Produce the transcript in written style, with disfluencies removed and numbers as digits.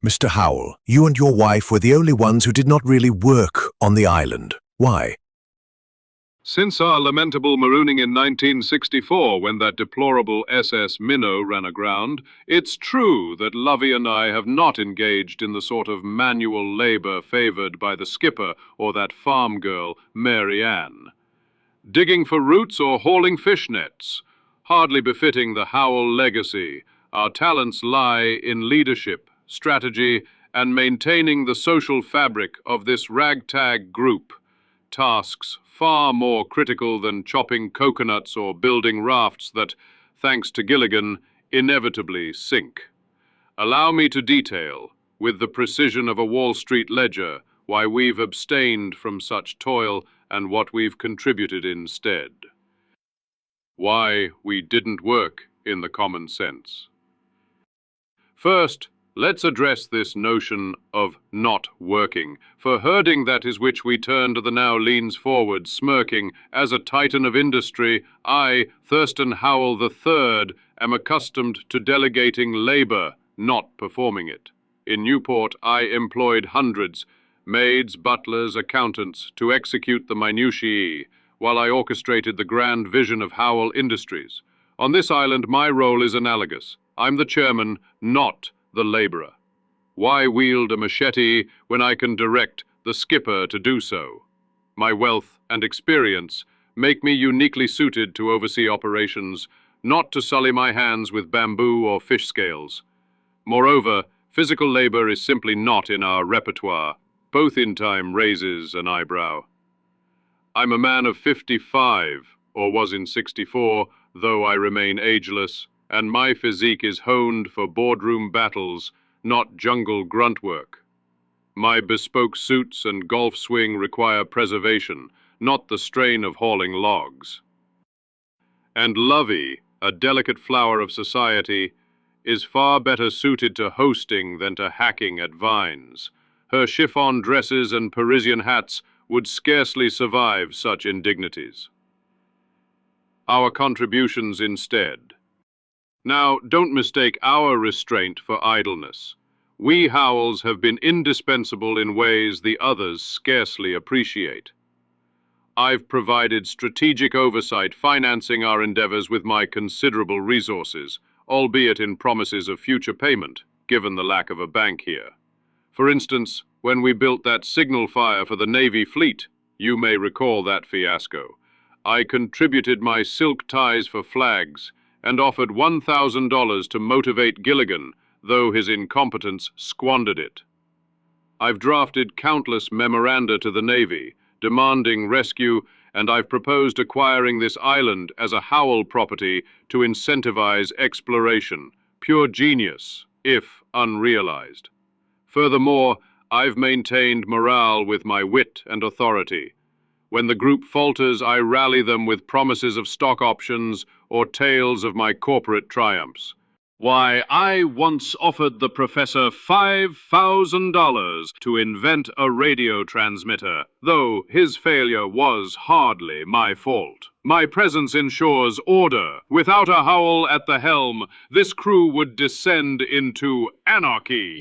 Mr. Howell, you and your wife were the only ones who did not really work on the island. Why? Since our lamentable marooning in 1964, when that deplorable SS Minnow ran aground, it's true that Lovey and I have not engaged in the sort of manual labor favored by the skipper or that farm girl, Mary Ann. Digging for roots or hauling fish nets, hardly befitting the Howell legacy, our talents lie in leadership, strategy, and maintaining the social fabric of this ragtag group, tasks far more critical than chopping coconuts or building rafts that, thanks to Gilligan, inevitably sink. Allow me to detail, with the precision of a Wall Street ledger, why we've abstained from such toil and what we've contributed instead. Why we didn't work in the common sense. First, let's address this notion of not working, for herding that is which we turn to the now leans forward, smirking. As a titan of industry, I, Thurston Howell III, am accustomed to delegating labor, not performing it. In Newport, I employed hundreds, maids, butlers, accountants, to execute the minutiae, while I orchestrated the grand vision of Howell Industries. On this island, my role is analogous. I'm the chairman, not the laborer. Why wield a machete when I can direct the skipper to do so? My wealth and experience make me uniquely suited to oversee operations, not to sully my hands with bamboo or fish scales. Moreover, physical labor is simply not in our repertoire. Both in time raises an eyebrow. I'm a man of 55, or was in 64, though I remain ageless, and my physique is honed for boardroom battles, not jungle grunt work. My bespoke suits and golf swing require preservation, not the strain of hauling logs. And Lovey, a delicate flower of society, is far better suited to hosting than to hacking at vines. Her chiffon dresses and Parisian hats would scarcely survive such indignities. Our contributions instead. Now, don't mistake our restraint for idleness. We Howells have been indispensable in ways the others scarcely appreciate. I've provided strategic oversight, financing our endeavors with my considerable resources, albeit in promises of future payment, given the lack of a bank here. For instance, when we built that signal fire for the Navy fleet, you may recall that fiasco, I contributed my silk ties for flags and offered $1,000 to motivate Gilligan, though his incompetence squandered it. I've drafted countless memoranda to the Navy, demanding rescue, and I've proposed acquiring this island as a Howell property to incentivize exploration. Pure genius, if unrealized. Furthermore, I've maintained morale with my wit and authority. When the group falters, I rally them with promises of stock options or tales of my corporate triumphs. Why, I once offered the professor $5,000 to invent a radio transmitter, though his failure was hardly my fault. My presence ensures order. Without a Howell at the helm, this crew would descend into anarchy.